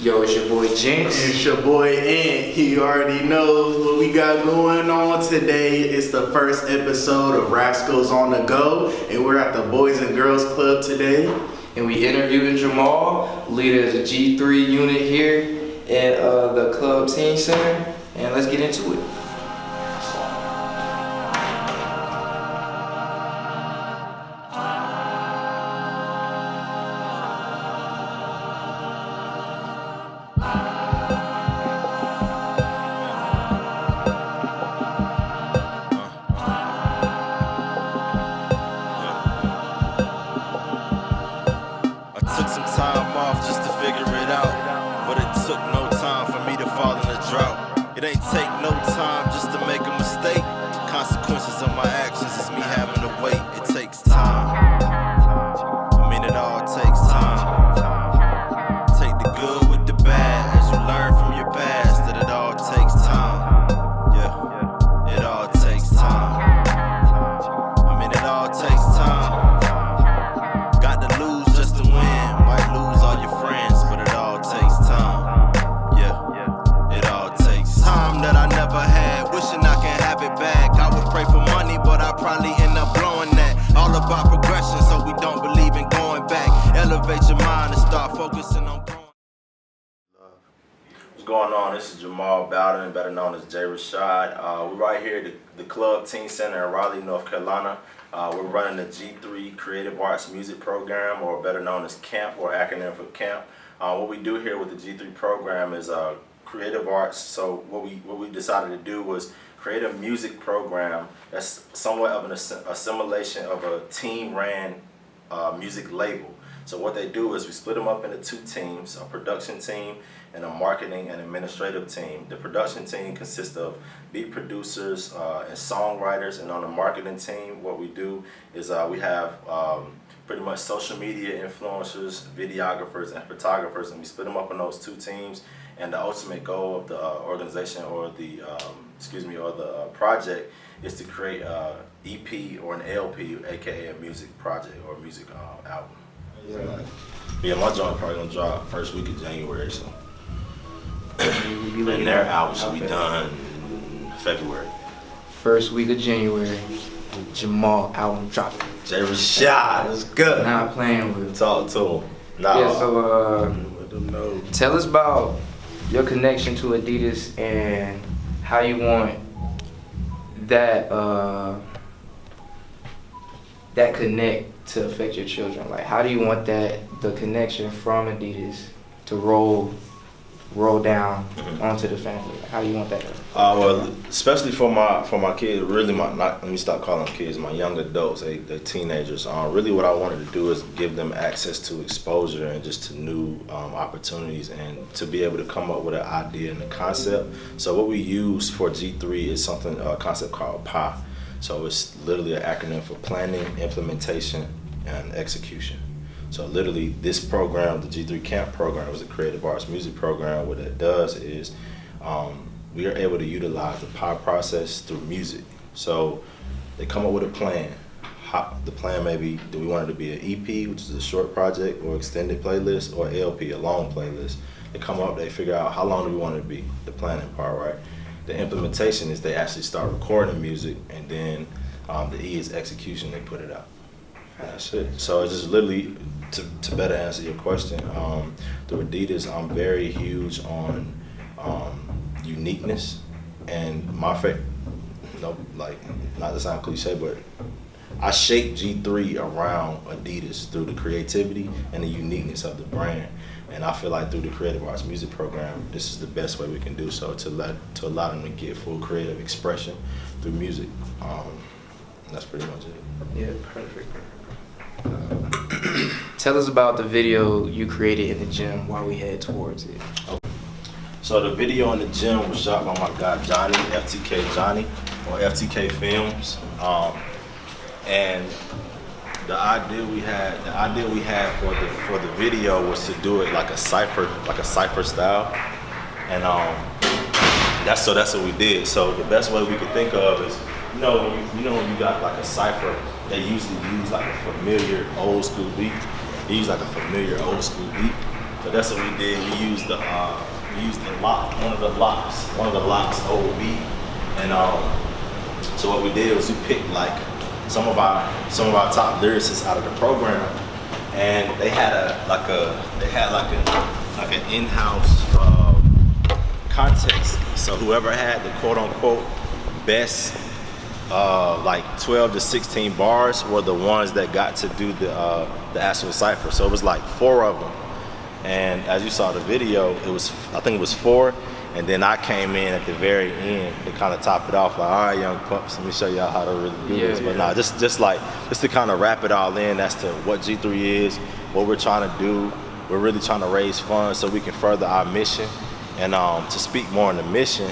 Yo, it's your boy Jinx. It's your boy Ant. He already knows what we got going on today. It's the first episode of Rascals on the Go, and we're at the Boys and Girls Club today. And we interviewing Jamal, leader of the G3 unit here at the Club Teen Center. And let's get into it. This is Jamal Bowden, better known as Jay Rashad. We're right here at the Club Teen Center in Raleigh, North Carolina. We're running the G3 Creative Arts Music Program, or better known as CAMP, or acronym for CAMP. What we do here with the G3 program is creative arts. So what we decided to do was create a music program that's somewhat of an assimilation of a team-ran music label. So what they do is we split them up into two teams, a production team and a marketing and administrative team. The production team consists of beat producers and songwriters, and on the marketing team, what we do is we have pretty much social media influencers, videographers, and photographers, and we split them up in those two teams. And the ultimate goal of the organization, or the project, is to create a EP or an LP, aka a music project or a music album. Yeah, my joint probably gonna drop first week of January, so. And their album should be done in February. First week of January, Jamal album dropping. Jay Rashad, that's good. Not playing with. Talk to him. Nah. Yeah, so tell us about your connection to Adidas and how you want that that connect to affect your children. Like, how do you want the connection from Adidas to roll down onto the family? How do you want that? Well, especially for my kids, really let me stop calling them kids, my young adults, they're teenagers. Really what I wanted to do is give them access to exposure and just to new opportunities, and to be able to come up with an idea and a concept. So what we use for G3 is a concept called PI. So it's literally an acronym for planning, implementation, and execution. So literally this program, the G3 Camp program, is a creative arts music program. What it does is we are able to utilize the PI process through music. So they come up with a plan. The plan may be, do we want it to be an EP, which is a short project, or extended playlist, or LP, a long playlist. They come up, they figure out how long do we want it to be, the planning part, right? The implementation is they actually start recording music, and then the E is execution, they put it out. That's it. So it's just literally, to better answer your question, through Adidas, I'm very huge on uniqueness, and my favorite, not to sound cliche, but I shape G3 around Adidas through the creativity and the uniqueness of the brand. And I feel like through the Creative Arts Music Program, this is the best way we can do so, to allow them to get full creative expression through music. That's pretty much it. Yeah, perfect. Tell us about the video you created in the gym while we head towards it. Okay. So the video in the gym was shot by my guy Johnny, FTK Johnny, or FTK Films. And the idea we had for the video was to do it like a cipher style, and that's what we did. So the best way we could think of is, when you got like a cipher, they usually use like a familiar old school beat. They use like a familiar old school beat, But that's what we did. We used the lock, one of the locks OB, and so what we did was we picked like some of our top lyricists out of the program, and they had an in-house contest. So whoever had the quote unquote best like 12 to 16 bars were the ones that got to do the actual cipher. So it was like 4 of them. And as you saw the video, I think it was 4, and then I came in at the very end to kind of top it off. Like, all right, young pups, let me show y'all how to really do this. But nah, just to kind of wrap it all in as to what G3 is, what we're trying to do. We're really trying to raise funds so we can further our mission. And to speak more on the mission,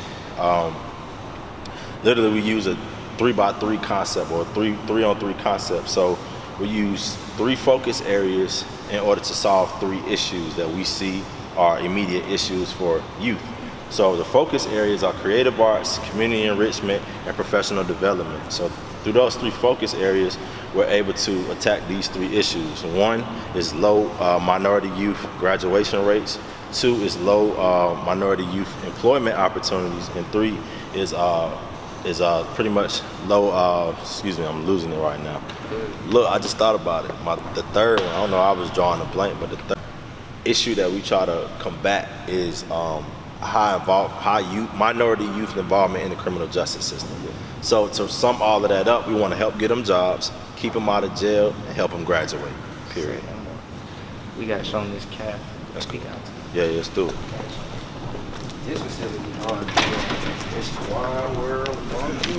literally we use a 3x3 concept or 3-on-3 concept. So we use 3 focus areas in order to solve 3 issues that we see are immediate issues for youth. So the focus areas are creative arts, community enrichment, and professional development. So through those 3 focus areas, we're able to attack these 3 issues. 1 is low minority youth graduation rates. 2 is low minority youth employment opportunities, and 3 is pretty much low. Excuse me, I'm losing it right now. Look, I just thought about it. The third one, I don't know, I was drawing a blank, but the third issue that we try to combat is minority youth involvement in the criminal justice system. So to sum all of that up, we want to help get them jobs, keep them out of jail, and help them graduate. Period. We got shown this cap. That's cool. Out. Yeah, let's do it. This facility hard.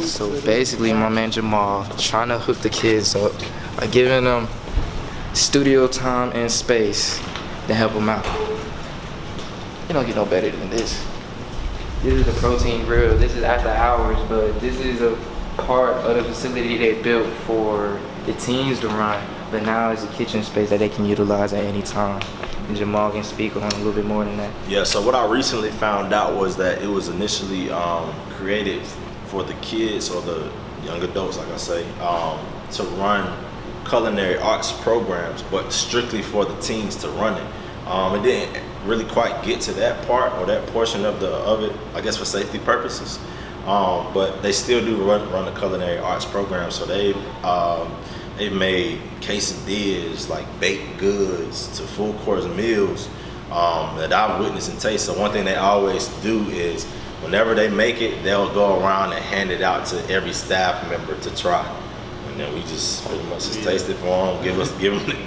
So basically, my man Jamal trying to hook the kids up by giving them studio time and space to help them out. You don't get no better than this. This is the protein grill. This is after hours, but this is a part of the facility they built for the teens to run. But now it's a kitchen space that they can utilize at any time. And Jamal can speak on a little bit more than that. Yeah, so what I recently found out was that it was initially created for the kids or the young adults, like I say, to run culinary arts programs, but strictly for the teens to run it. It didn't really quite get to that part or that portion of it, I guess for safety purposes. But they still do run the culinary arts program. So they've made quesadillas, like baked goods, to full course meals that I've witnessed and tasted. So one thing they always do is whenever they make it, they'll go around and hand it out to every staff member to try. And then we just pretty much just taste it for them, give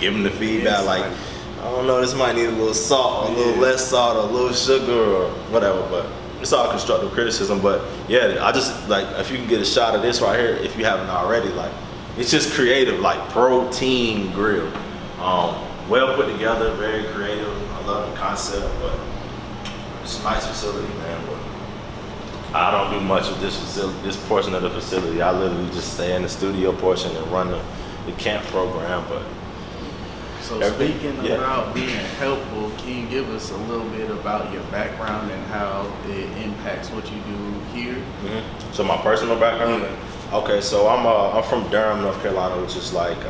them the feedback, like, I don't know, this might need a little salt, or a little less salt, or a little sugar, or whatever, but it's all constructive criticism. But yeah, I just, like, if you can get a shot of this right here, if you haven't already, like, it's just creative, like protein grill. Well put together, very creative. I love the concept, but it's a nice facility, man. But I don't do much with this portion of the facility. I literally just stay in the studio portion and run the camp program, but so speaking about being helpful, can you give us a little bit about your background and how it impacts what you do here? Mm-hmm. So my personal background? Yeah. Okay, so I'm from Durham, North Carolina, which is like,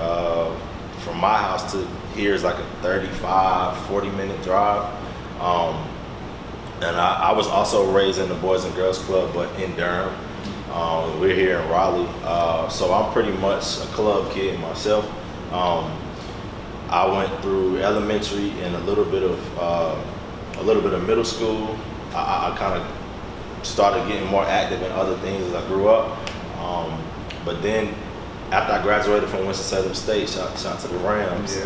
from my house to here is like a 35, 40-minute drive. And I was also raised in the Boys and Girls Club, but in Durham. We're here in Raleigh. So I'm pretty much a club kid myself. I went through elementary and a little bit of middle school. I kind of started getting more active in other things as I grew up. But then after I graduated from Winston-Salem State, shout out to the Rams.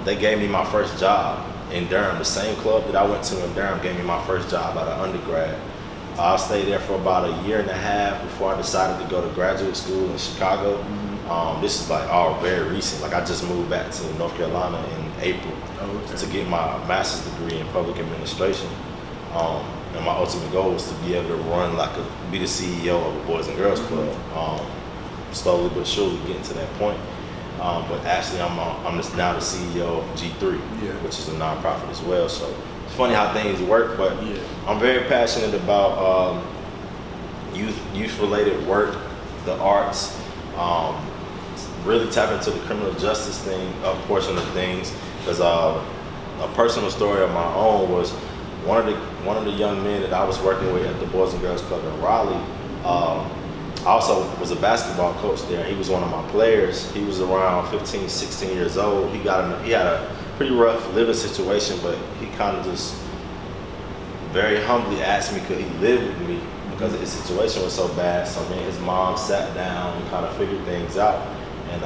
They gave me my first job in Durham. The same club that I went to in Durham gave me my first job out of undergrad. I stayed there for about a year and a half before I decided to go to graduate school in Chicago. This is like all very recent. Like I just moved back to North Carolina in April to get my master's degree in public administration. And my ultimate goal was to be able to be the CEO of a Boys and Girls Club. Slowly but surely getting to that point. But actually I'm just now the CEO of G3, which is a nonprofit as well. So it's funny how things work, but I'm very passionate about youth-related work, the arts, really tap into the criminal justice portion of things, Because a personal story of my own was one of the young men that I was working with at the Boys and Girls Club in Raleigh. I also was a basketball coach there. He was one of my players. He was around 15, 16 years old. He had a pretty rough living situation, but he kind of just very humbly asked me could he live with me because his situation was so bad. So me and his mom sat down and kind of figured things out, and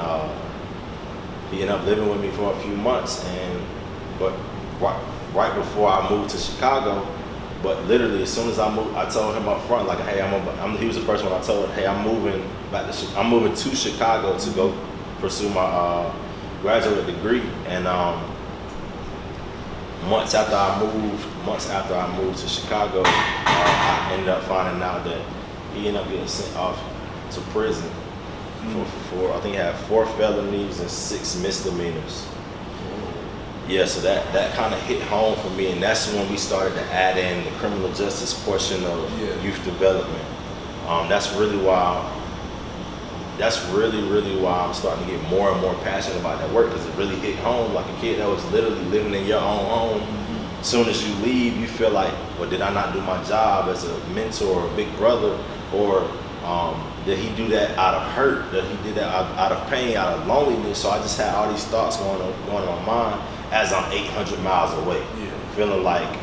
he ended up living with me for a few months. But right before I moved to Chicago, but literally as soon as I moved, I told him up front, like, hey, he was the first one I told, hey, I'm moving to Chicago to go pursue my graduate degree. And months after I moved to Chicago, I ended up finding out that he ended up getting sent off to prison for I think he had 4 felonies and 6 misdemeanors. Yeah, so that kind of hit home for me, and that's when we started to add in the criminal justice portion of youth development. That's really why I'm starting to get more and more passionate about that work, because it really hit home. Like a kid that was literally living in your own home. As soon as you leave, you feel like, well, did I not do my job as a mentor or a big brother, or did he do that out of hurt? Did he do that out of pain, out of loneliness? So I just had all these thoughts going in my mind as I'm 800 miles away, feeling like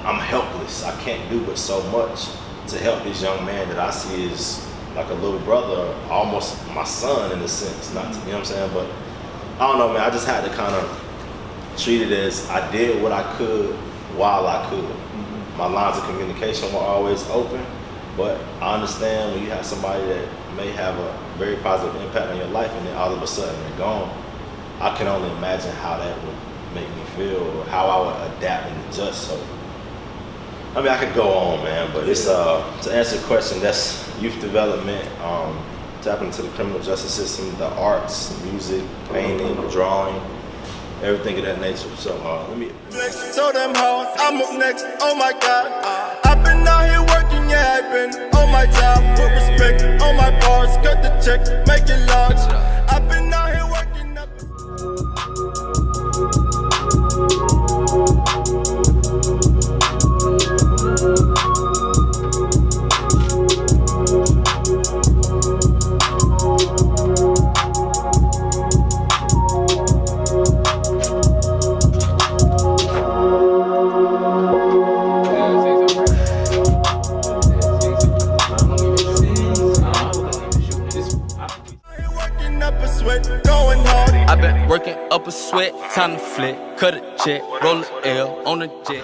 I'm helpless. I can't do but so much to help this young man that I see as like a little brother, almost my son in a sense. Not to, you know what I'm saying? But I don't know, man. I just had to kind of treat it as I did what I could while I could. My lines of communication were always open, but I understand when you have somebody that may have a very positive impact on your life and then all of a sudden they're gone. I can only imagine how that would make me feel, or how I would adapt and adjust. So, I mean, I could go on, man, but it's to answer the question, that's youth development, tapping into the criminal justice system, the arts, music, painting, drawing, everything of that nature. So let me. So damn hard, I'm up next. Oh my God, I've been out here working, yeah, I've been on my job. Put respect on my bars, cut the check, make it large. I've been out here working up. I've been working up a sweat, time to flick, cut a check, roll a L on a jet.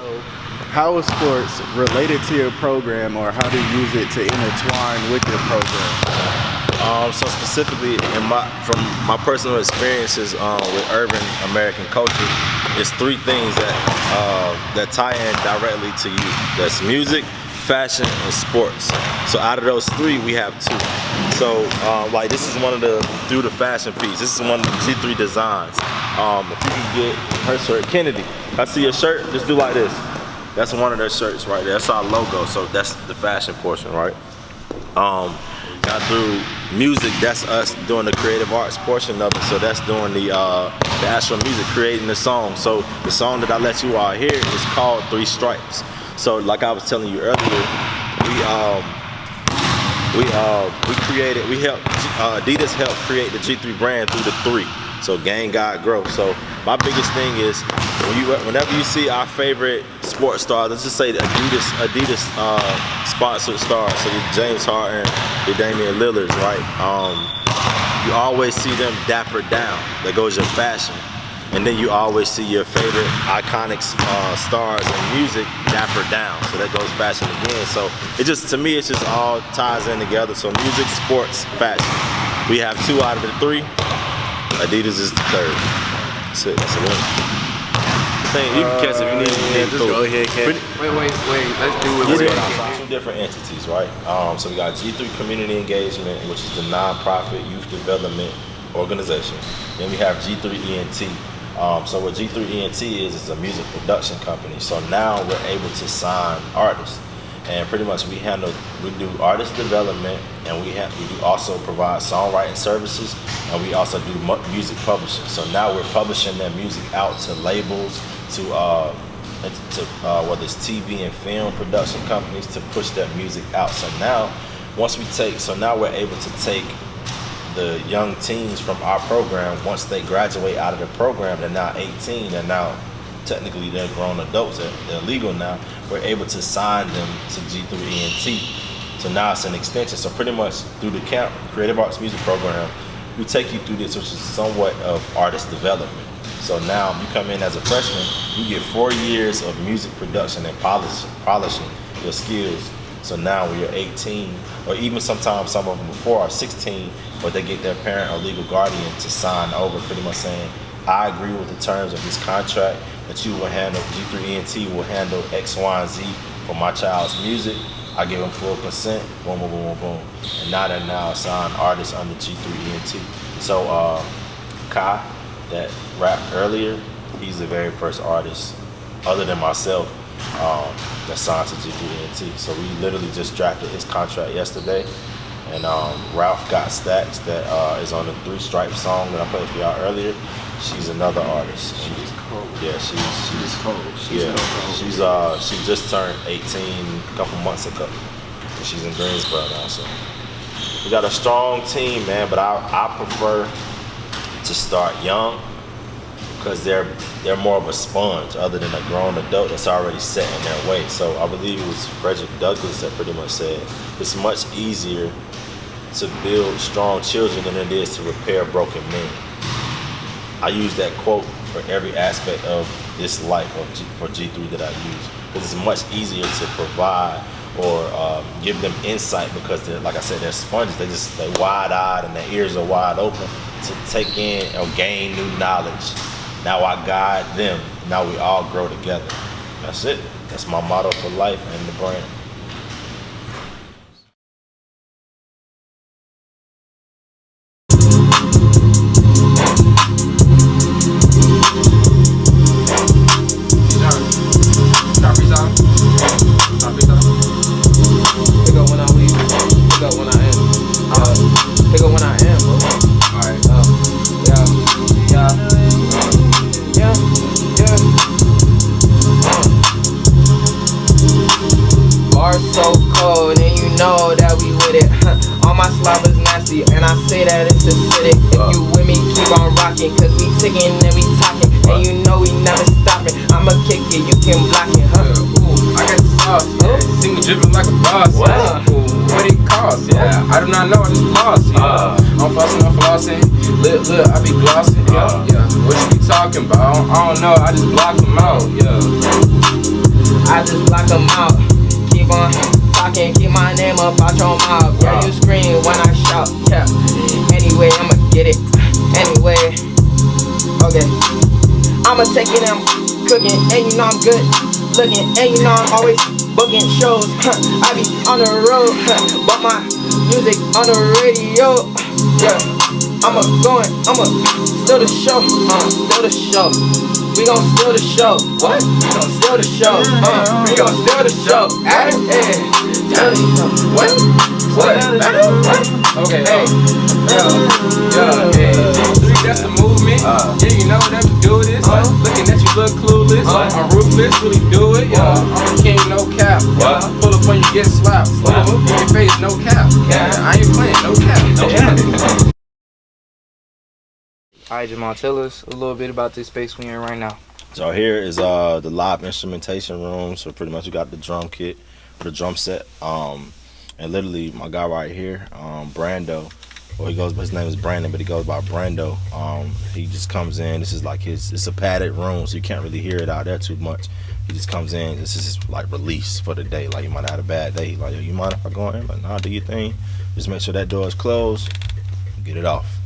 How is sports related to your program, or how do you use it to intertwine with your program? So specifically, from my personal experiences with urban American culture, it's 3 things that tie in directly to youth. That's music, fashion, and sports. So out of those 3, we have 2. So like this is one of through the fashion piece. This is one of the G3 designs. If you can get her shirt, Kennedy, I see your shirt, just do like this. That's one of their shirts right there. That's our logo. So that's the fashion portion, right? Got through music, that's us doing the creative arts portion of it. So that's doing the actual music, creating the song. So the song that I let you all hear is called 3 Stripes. So like I was telling you earlier, Adidas helped create the G3 brand through the 3. So Gang, God, Grow. So my biggest thing is whenever you see our favorite sports stars, let's just say the Adidas sponsored stars, so your James Harden, your Damian Lillards, right? You always see them dapper down. There goes your fashion. And then you always see your favorite iconic stars in music dapper down. So that goes fashion again. So to me, it just all ties in together. So music, sports, fashion. We have 2 out of the 3. Adidas is the 3rd. That's it. That's a win. You can catch if you need. Just go ahead, catch. Wait. Let's do it. 2 different entities, right? So we got G3 Community Engagement, which is the nonprofit youth development organization. Then we have G3 ENT. So what G3 ENT is a music production company. So now we're able to sign artists. and pretty much we do artist development, and we do also provide songwriting services, and we also do music publishing. So now we're publishing that music out to labels, to whether it's TV and film production companies, to push that music out. So now we're able to take the young teens from our program. Once they graduate out of the program, they're now 18, and now technically they're grown adults, they're legal now. We're able to sign them to G3ENT. So now it's an extension. So pretty much through the camp, Creative Arts Music Program, we take you through this, which is somewhat of artist development. So now you come in as a freshman, you get 4 years of music production and polishing your skills. So now when you're 18, or even sometimes some of them before are 16, but they get their parent or legal guardian to sign over, pretty much saying, I agree with the terms of this contract, that you will handle, G3ENT will handle X, Y, and Z for my child's music. I give them full consent, boom, boom, boom, boom, boom. And now they're now assigned artists under G3ENT. So Kai, that rapped earlier, he's the very first artist, other than myself, that signed to G3ENT. So we literally just drafted his contract yesterday. And Ralph Got Stacks, that is on the 3 Stripes song that I played for y'all earlier. She's another artist. She's cold. Yeah, she's cold. She just turned 18 a couple months ago. She's in Greensboro now, so we got a strong team, man. But I prefer to start young because they're more of a sponge, other than a grown adult that's already set in their way. So I believe it was Frederick Douglass that pretty much said it's much easier to build strong children than it is to repair broken men. I use that quote for every aspect of this life for G3 that I use. Because it's much easier to provide or give them insight, because they're, like I said, they're sponges. They're wide-eyed and their ears are wide open to take in or gain new knowledge. Now I guide them. Now we all grow together. That's it. That's my motto for life and the brand. So cold, and you know that we with it. All my slobbers nasty, and I say that it's acidic. If you with me, keep on rocking, cause we ticking and we talking, and you know we never stopping. I'ma kick it, you can block it, Ooh, I got the sauce, yeah. See me dripping like a boss, yeah. Ooh, what it cost, yeah. I do not know, I just lost, yeah. I'm flossing, look, I be glossing, yeah. What you be talking about? I don't know, I just block them out, yeah. I just block them out. Keep on talking, keep my name up out your mouth. Yeah, you scream when I shout, yeah. Anyway, I'ma get it. Anyway, okay. I'ma take it, I'm cooking, and you know I'm good looking, and you know I'm always booking shows. I be on the road, but my music on the radio. Yeah, I'ma steal the show, steal the show. We gon' steal the show. What? We gon' steal the show. We gon' steal the show. Hey, what? What? Okay, hey. That's the movement. Yeah, you know that we do this. Looking at you look clueless. I'm ruthless, really do it. I'm the king, no cap. Pull up when you get slapped. In your face, no cap. I ain't playing, no cap. Alright, Jamal, tell us a little bit about this space we in right now. So here is the live instrumentation room. So pretty much we got the drum kit, the drum set, and literally my guy right here, Brando. Well, his name is Brandon, but he goes by Brando. He just comes in. This is like it's a padded room, so you can't really hear it out there too much. He just comes in. This is his like release for the day. Like, you might have had a bad day. He's like, yo, you mind if I go in? Like, nah, do your thing. Just make sure that door is closed. Get it off.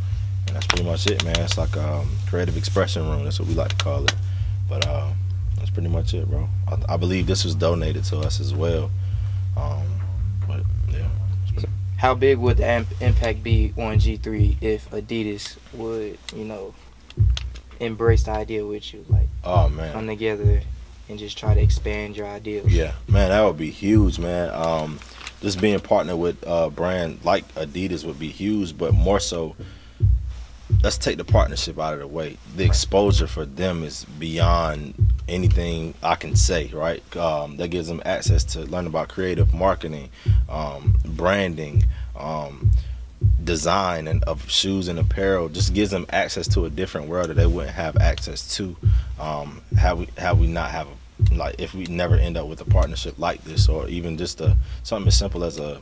And that's pretty much it, man. It's like a creative expression room. That's what we like to call it. But that's pretty much it, bro. I believe this was donated to us as well. But yeah. How big would the impact be on G3 if Adidas would, embrace the idea with you, like, oh man, come together and just try to expand your ideals. Yeah, man, that would be huge, man. Just being partnered with a brand like Adidas would be huge, but more so, let's take the partnership out of the way. The exposure for them is beyond anything I can say, right? That gives them access to learn about creative marketing, branding, design and of shoes and apparel. Just gives them access to a different world that they wouldn't have access to have we not have if we never end up with a partnership like this, or even just something as simple as a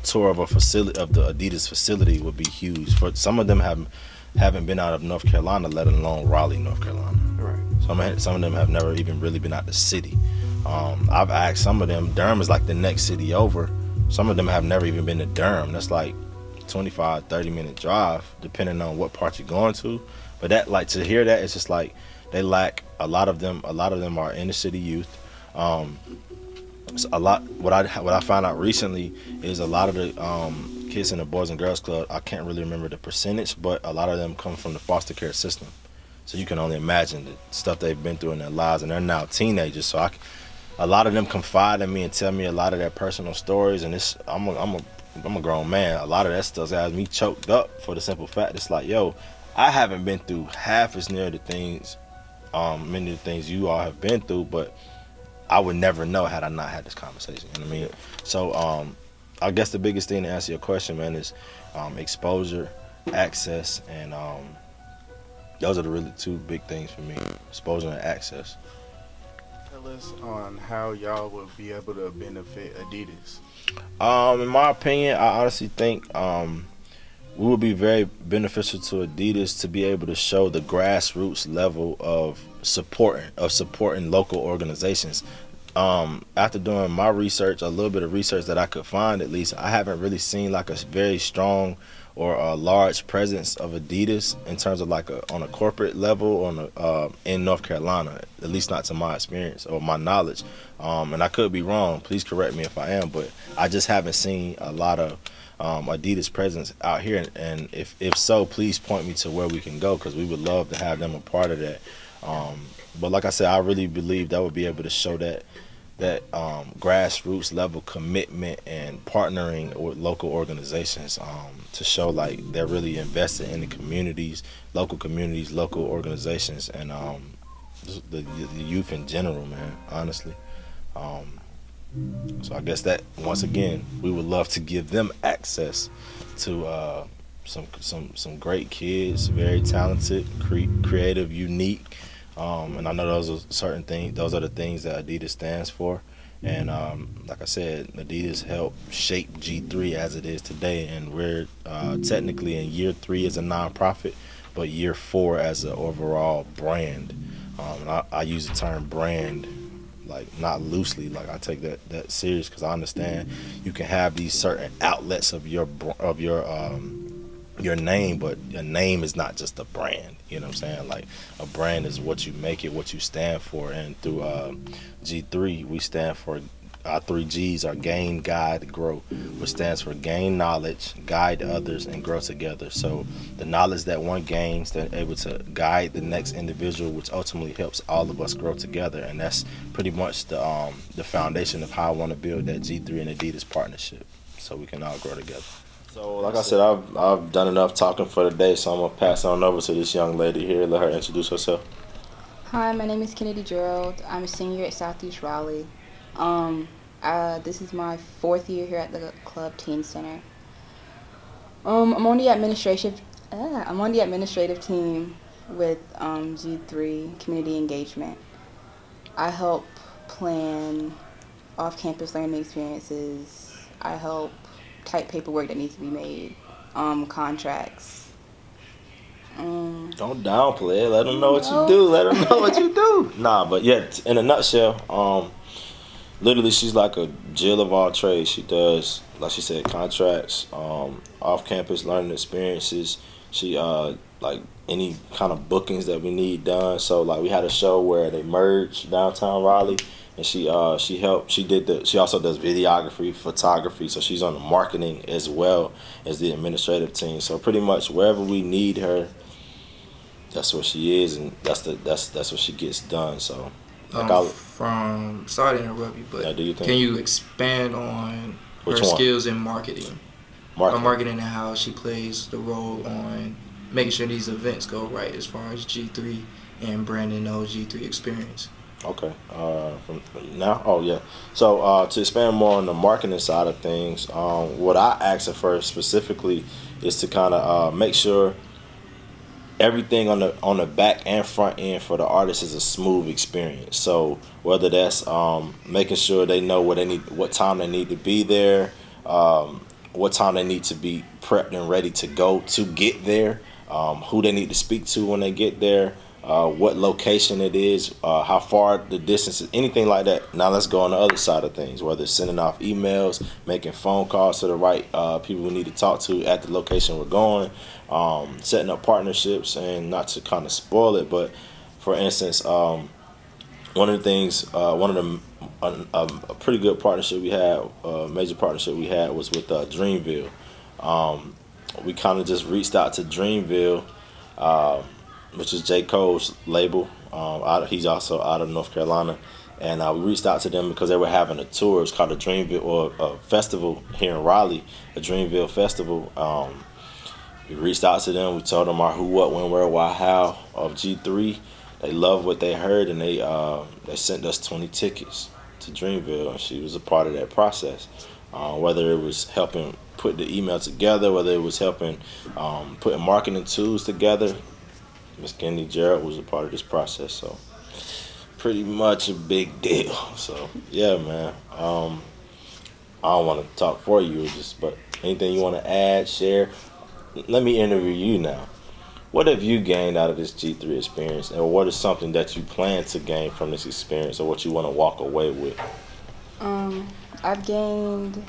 tour of a facility, of the Adidas facility, would be huge. For some of them haven't been out of North Carolina, let alone Raleigh, North Carolina. Right. Some of them have never even really been out the city. I've asked some of them, Durham is like the next city over. Some of them have never even been to Durham. That's like 25-30 minute drive, depending on what part you're going to. But that, like, to hear that, it's just like they lack a lot of them are inner city youth. A lot. What I found out recently is a lot of the kids in the Boys and Girls Club, I can't really remember the percentage, but a lot of them come from the foster care system. So you can only imagine the stuff they've been through in their lives, and they're now teenagers. So a lot of them confide in me and tell me a lot of their personal stories, and I'm a grown man. A lot of that stuff has me choked up, for the simple fact it's like, yo, I haven't been through half as near the things, many of the things you all have been through, but I would never know had I not had this conversation. You know what I mean? So I guess the biggest thing to answer your question, man, is exposure, access, and those are the really two big things for me: exposure and access. Tell us on how y'all would be able to benefit Adidas. In my opinion, I honestly think we would be very beneficial to Adidas to be able to show the grassroots level of supporting local organizations. After doing my research, a little bit of research that I could find, at least, I haven't really seen like a very strong or a large presence of Adidas in terms of like on a corporate level in North Carolina, at least not to my experience or my knowledge. And I could be wrong. Please correct me if I am, but I just haven't seen a lot of Adidas presence out here. And if so, please point me to where we can go, because we would love to have them a part of that. But like I said, I really believe that would be able to show that grassroots level commitment and partnering with local organizations to show like they're really invested in the communities, local organizations, and the youth in general, man, honestly. So I guess that, once again, we would love to give them access to some great kids, very talented, creative, unique. And I know those are the things that Adidas stands for. And like I said, Adidas helped shape G3 as it is today. And we're technically in year 3 as a nonprofit, but year 4 as an overall brand. And I use the term brand like not loosely. Like, I take that serious, because I understand you can have these certain outlets of your name, but your name is not just a brand. You know what I'm saying? Like, a brand is what you make it, what you stand for. And through G3, we stand for, our 3 G's are gain, guide, grow, which stands for gain knowledge, guide others, and grow together. So the knowledge that one gains, they're able to guide the next individual, which ultimately helps all of us grow together. And that's pretty much the foundation of how I want to build that G3 and Adidas partnership, so we can all grow together. So, like I said, I've done enough talking for today, so I'm going to pass on over to this young lady here. Let her introduce herself. Hi, my name is Kennedy Gerald. I'm a senior at Southeast Raleigh. This is my 4th year here at the Club Teen Center. I'm on the administrative team with G3 Community Engagement. I help plan off-campus learning experiences. I help type paperwork that needs to be made, contracts. Don't downplay it. Let them know what you do. Let them know what you do. Nah, but yeah, in a nutshell, literally she's like a Jill of all trades. She does, like she said, contracts, off-campus learning experiences. She like any kind of bookings that we need done. So like, we had a show where they merged downtown Raleigh, and she also does videography, photography, so she's on the marketing as well as the administrative team. So pretty much wherever we need her, that's where she is, and that's what she gets done. So Sorry to interrupt you, but Yeah, do you think? can you expand on Which her one? skills in marketing? Marketing and how she plays the role on making sure these events go right as far as G3 and Brandon knows G3 experience. Okay. From now? Oh, yeah. So to expand more on the marketing side of things, what I asked her first specifically is to kind of make sure everything on the back and front end for the artist is a smooth experience. So whether that's making sure they know what time they need to be there, what time they need to be prepped and ready to go to get there, who they need to speak to when they get there, what location it is, how far the distance is, anything like that. Now let's go on the other side of things, whether it's sending off emails, making phone calls to the right people we need to talk to at the location we're going, setting up partnerships, and not to kind of spoil it, but for instance, one of the things, a pretty good partnership we had, major partnership we had was with Dreamville. We kind of just reached out to Dreamville, which is J. Cole's label. He's also out of North Carolina. And we reached out to them because they were having a tour. It's called a Dreamville, or a festival here in Raleigh, a Dreamville Festival. We reached out to them. We told them our who, what, when, where, why, how of G3. They loved what they heard, and they sent us 20 tickets to Dreamville, and she was a part of that process. Whether it was helping put the email together, whether it was helping putting marketing tools together, Miss Kennedy Gerald was a part of this process. So pretty much a big deal. So yeah, man. I don't want to talk for you, but anything you want to add, share. Let me interview you now. What have you gained out of this G3 experience, or what is something that you plan to gain from this experience, or what you want to walk away with? I've gained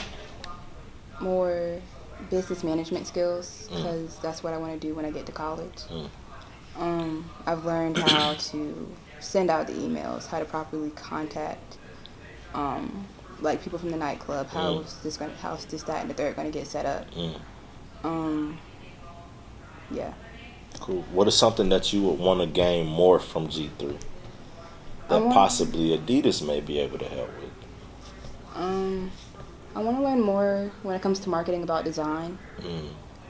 more business management skills because that's what I want to do when I get to college. I've learned how to send out the emails, how to properly contact like people from the nightclub, how's this, that, and the third going to get set up. Yeah. Cool. What is something that you would want to gain more from G3 that possibly Adidas may be able to help with? I want to learn more when it comes to marketing about design.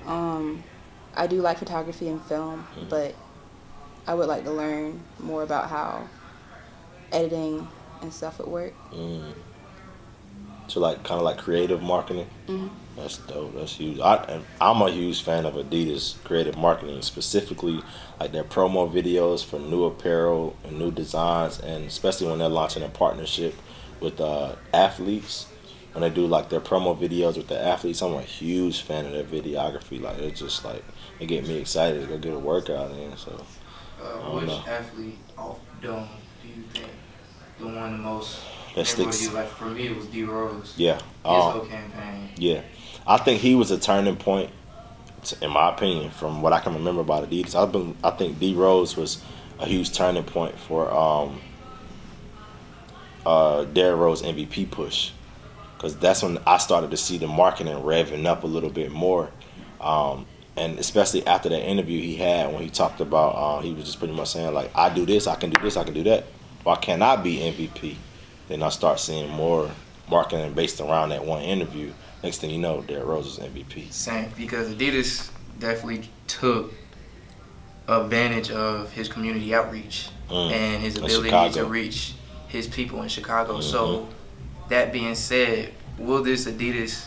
I do like photography and film, but I would like to learn more about how editing and stuff would work. So kind of like creative marketing? That's dope. That's huge. I'm a huge fan of Adidas creative marketing, specifically like their promo videos for new apparel and new designs, and especially when they're launching a partnership with athletes. When they do like their promo videos with the athletes, I'm a huge fan of their videography. Like it's just like it get me excited to go get a workout in. So which athlete off dome do you think the one the most that sticks? Like for me, it was D Rose. Yeah. His whole campaign. Yeah, I think he was a turning point, in my opinion, from what I can remember about Adidas. I think D Rose was a huge turning point for Derrick Rose MVP push, because that's when I started to see the marketing revving up a little bit more. And especially after that interview he had when he talked about, he was just pretty much saying, like, I do this, I can do this, I can do that. Why can't I be MVP? Then I start seeing more marketing based around that one interview. Next thing you know, Derrick Rose is MVP. Same, because Adidas definitely took advantage of his community outreach and his ability to reach his people in Chicago. So that being said, will this Adidas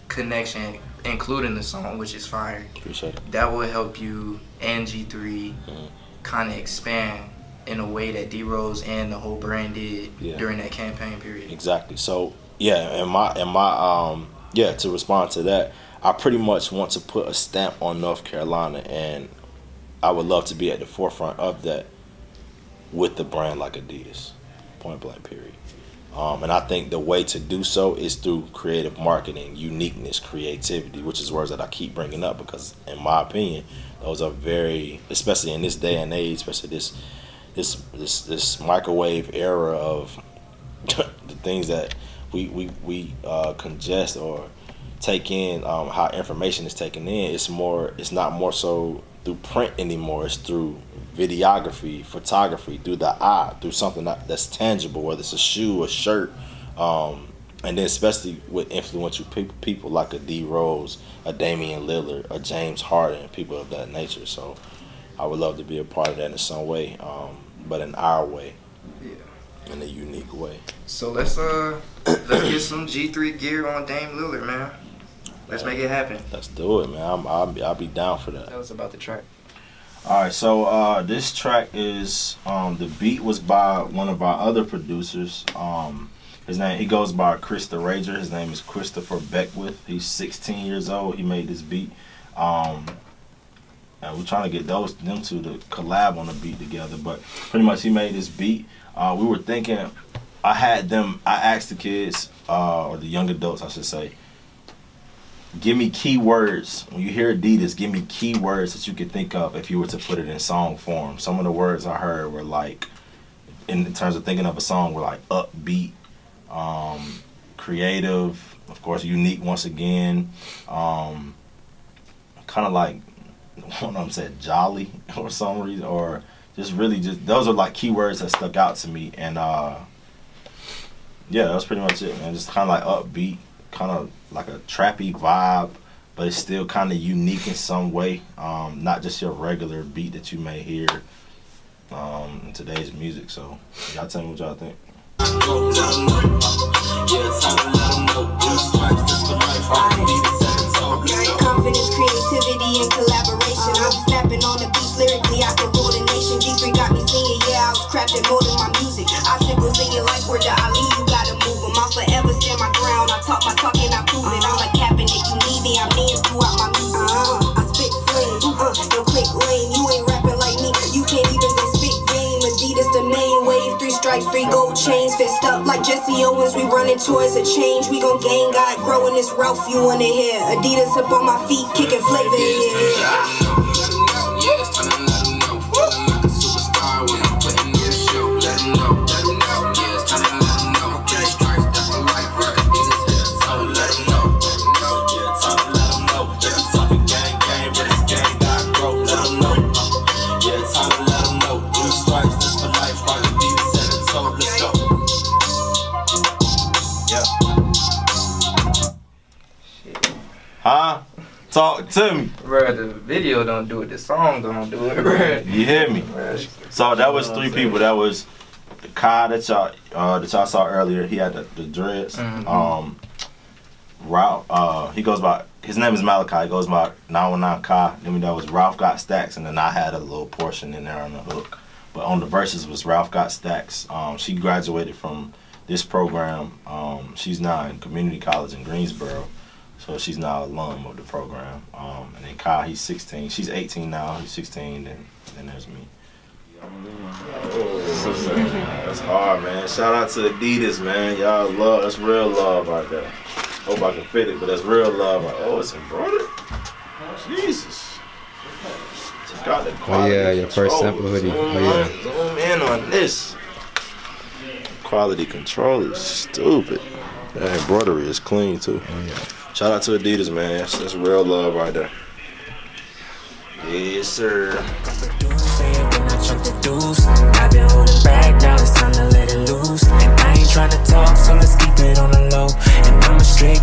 connection, including the song, which is fire, Appreciate it. that will help you and G3 kind of expand in a way that D Rose and the whole brand did during that campaign period? Exactly. So to respond to that, I pretty much want to put a stamp on North Carolina, and I would love to be at the forefront of that with the brand like Adidas, point blank period. And I think the way to do so is through creative marketing, uniqueness, creativity, which is words that I keep bringing up because, in my opinion, those are very, especially in this day and age, especially this microwave era of the things that we congest or take in how information is taken in. It's not more so through print anymore. It's through videography, photography, through the eye, through something that's tangible, whether it's a shoe, a shirt, and then especially with influential people like a D Rose, a Damian Lillard, a James Harden, people of that nature. So I would love to be a part of that in some way, but in our way, in a unique way. So let's get some G3 gear on Dame Lillard, man. Let's make it happen. Let's do it, man. I'll be down for that. Tell us about the track. All right, so this track is the beat was by one of our other producers. He goes by Chris the Rager. His name is Christopher Beckwith. He's 16 years old. He made this beat. And we're trying to get them two to collab on the beat together. But pretty much he made this beat. We were thinking, I asked the kids, or the young adults I should say, give me keywords. When you hear Adidas, give me keywords that you could think of if you were to put it in song form. Some of the words I heard were like, in terms of thinking of a song, were like upbeat, creative, of course, unique once again, kind of like one of them said jolly or some reason, or just those are like keywords that stuck out to me. And yeah, that's pretty much it, man. Just kind of like upbeat, kind of like a trappy vibe, but it's still kind of unique in some way, not just your regular beat that you may hear in today's music. So y'all tell me what y'all think. Confidence, creativity, and collaboration. I'm snapping on the beats lyrically. I can rule the nation. G3 got me singing. Yeah, I was crafting more than my music. Obstacles in your life, word to Ali, you gotta move them. I'll forever stand my ground. I talk my talk and I prove it. I'm like Kaepernick, you need me. I'm in throughout my music. I spit flames. No quick lane. You ain't rapping like me. You can't even go spit game. Adidas the main wave. 3 stripes, 3 gold chains. Fist up like Jesse Owens. We running towards a change. We gon' gain God growing this Ralph you wanna hear. Adidas up on my feet, kicking flavor in here. Yeah, it's time to let them know. Feeling like a superstar when I'm putting in a show. Let them know. Yeah, it's time to let them know. Okay, stripes, that's for life. Rock Adidas here, so let them know. Yeah, it's time to let them know. Yeah, I'm talking gang, but it's gang God grow. Let them know. Yeah, it's time to let them know. Blue stripes, that's for life. Rock Adidas here, so let's go. Yeah. Huh? Talk to me. Bruh, the video don't do it. The song don't do it, bruh. You hear me? So that was 3 people. That was Kai that y'all saw earlier. He had the dreads. Mm-hmm. Ralph, he goes by, his name is Malachi. He goes by 919 Kai. Then that was Ralph Got Stacks, and then I had a little portion in there on the hook. But on the verses was Ralph Got Stacks. She graduated from this program. She's now in community college in Greensboro. So she's now an alum of the program. And then Kai, he's 16. She's 18 now. He's 16. Then there's me. That's hard, man. Shout out to Adidas, man. Y'all love. That's real love right there. Hope I can fit it, but that's real love. Oh, it's embroidered? Jesus. Check out the quality. Oh, yeah, your first sample hoodie. Zoom in on this. Quality control is stupid. That embroidery is clean, too. Oh, yeah. Shout out to Adidas, man. That's real love right there. Yes, sir. I've been holding back, now it's time to let it loose. And I ain't trying to talk, so let's keep it on the low. And I'm a straight